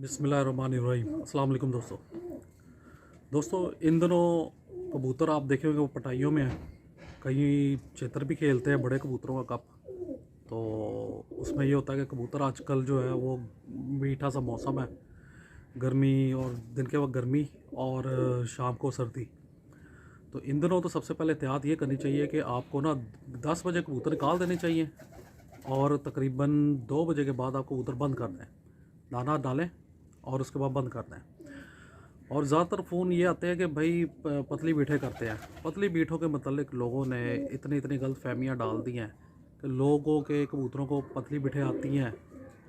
बिस्मिल्लाहिर्रहमानिर्रहीम। अस्सलाम वालेकुम दोस्तों इन दिनों कबूतर आप देखे होंगे वो पटाइयों में हैं। कई क्षेत्र भी खेलते हैं बड़े कबूतरों का कप। तो उसमें ये होता है कि कबूतर आजकल जो है वो मीठा सा मौसम है, गर्मी और दिन के वक्त गर्मी और शाम को सर्दी। तो इन दिनों तो सबसे पहले एहतियात ये करनी चाहिए कि आपको ना 10 बजे कबूतर निकाल देने चाहिए और तकरीबन 2 बजे के बाद आप कबूतर बंद कर दें, दाना डालें और उसके बाद बंद कर दें। और ज़्यादातर फ़ोन ये आते हैं कि भाई पतली बीठे करते हैं। पतली बीठों के मतलब लोगों ने इतनी गलत फहमियाँ डाल दी हैं कि लोगों के कबूतरों को पतली बीठे आती हैं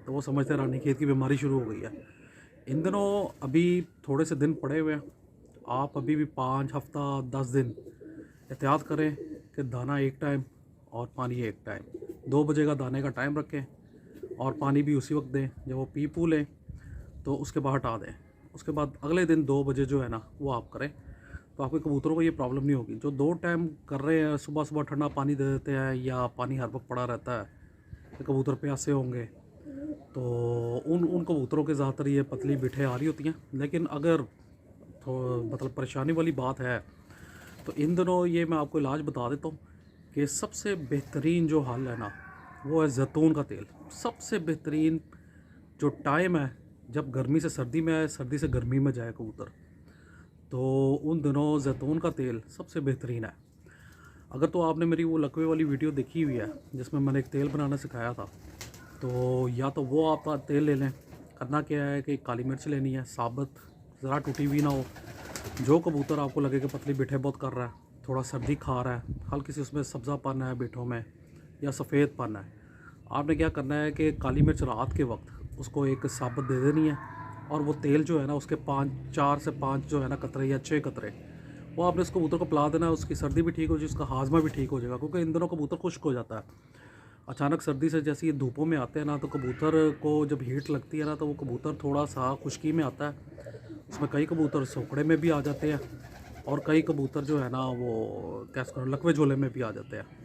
तो वो समझते हैं रानीखेत की बीमारी शुरू हो गई है। इन दिनों अभी थोड़े से दिन पड़े हुए हैं, आप अभी भी 5 हफ्ता 10 दिन एहतियात करें कि दाना एक टाइम और पानी एक टाइम। 2 बजे का दाने का टाइम रखें और पानी भी उसी वक्त दें। जब वो पी पू लें तो उसके बाद हटा दें। उसके बाद अगले दिन 2 बजे जो है ना वो आप करें तो आपके कबूतरों को ये प्रॉब्लम नहीं होगी। जो 2 टाइम कर रहे हैं, सुबह सुबह ठंडा पानी दे देते हैं या पानी हर वक्त पड़ा रहता है, तो कबूतर प्यासे होंगे। तो उन कबूतरों के ज़्यादातर ये पतली बिठे आ रही होती हैं। लेकिन अगर तो मतलब परेशानी वाली बात है तो इन दिनों ये मैं आपको इलाज बता देता हूँ कि सबसे बेहतरीन जो हल है ना वो है जैतून का तेल। सबसे बेहतरीन जो टाइम है जब गर्मी से सर्दी में आए, सर्दी से गर्मी में जाए कबूतर, तो उन दिनों जैतून का तेल सबसे बेहतरीन है। अगर तो आपने मेरी वो लकवे वाली वीडियो देखी हुई है जिसमें मैंने एक तेल बनाना सिखाया था, तो या तो वो आप तेल ले लें। करना क्या है कि काली मिर्च लेनी है साबुत, ज़रा टूटी हुई ना हो। जो कबूतर आपको लगे कि पतली बिठे बहुत कर रहा है, थोड़ा सर्दी खा रहा है, हल्की सी उसमें सब्ज़ापन है बिठों में या सफ़ेद पन है, आपने क्या करना है कि काली मिर्च रात के वक्त उसको एक साबुत दे देनी है और वो तेल जो है ना उसके 4 से 5 जो है ना कतरे या 6 कतरे वो आपने उस कबूतर को पिला देना है। उसकी सर्दी भी ठीक हो जाएगी, उसका हाजमा भी ठीक हो जाएगा। क्योंकि इन दिनों कबूतर खुश्क हो जाता है अचानक सर्दी से। जैसे ये धूपों में आते हैं ना तो कबूतर को जब हीट लगती है ना तो वो कबूतर थोड़ा सा खुश्की में आता है। उसमें कई कबूतर सोकड़े में भी आ जाते हैं और कई कबूतर जो है ना वो कैसे लकवे झोले में भी आ जाते हैं।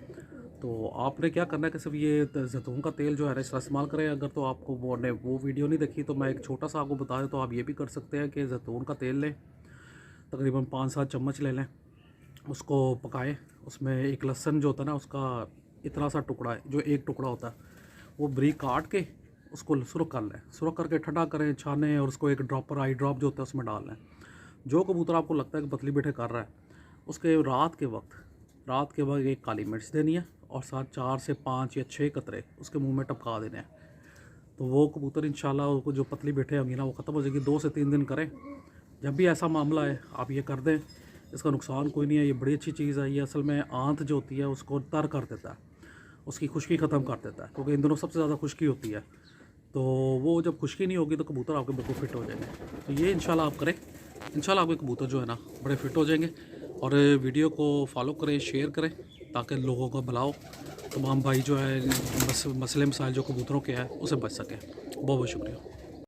तो आपने क्या करना है कि सिर्फ ये जैतून का तेल जो है ना इसका इस्तेमाल करें। अगर तो आपको वो वीडियो नहीं देखी तो मैं एक छोटा सा आपको बता दें तो आप ये भी कर सकते हैं कि जैतून का तेल लें, तकरीबन 5-7 चम्मच ले लें, उसको पकाएं। उसमें एक लहसुन जो होता है ना उसका इतना सा टुकड़ा है, जो एक टुकड़ा होता है वो बारीक काट के उसको सुरख कर लें। सुरख करके ठंडा करें, छानें और उसको एक ड्रॉपर आई ड्रॉप जो होता है उसमें डाल लें। जो कबूतर आपको लगता है कि पतली बिठे कर रहा है उसके रात के वक्त एक काली मिर्च देनी है और साथ 4 से 5 या 6 कतरे उसके मुंह में टपका देने हैं। तो वो कबूतर इंशाल्लाह उसको जो पतली बैठे होंगी ना वो ख़त्म हो जाएगी। 2 से 3 दिन करें। जब भी ऐसा मामला है आप ये कर दें, इसका नुकसान कोई नहीं है, ये बड़ी अच्छी चीज़ है। ये असल में आंत जो होती है उसको तर कर देता है, उसकी खुश्की ख़त्म कर देता है। क्योंकि इन दिनों सबसे ज़्यादा खुश्की होती है, तो वो जब खुश्की नहीं होगी तो कबूतर आपके बिल्कुल फिट हो जाएंगे। तो ये इंशाल्लाह आप करें, इंशाल्लाह आपके कबूतर जो है ना बड़े फिट हो जाएंगे। और वीडियो को फॉलो करें, शेयर करें ताकि लोगों का भला हो, तमाम भाई जो है मसले मसाइल जो कबूतरों के हैं उसे बच सकें। बहुत बहुत शुक्रिया।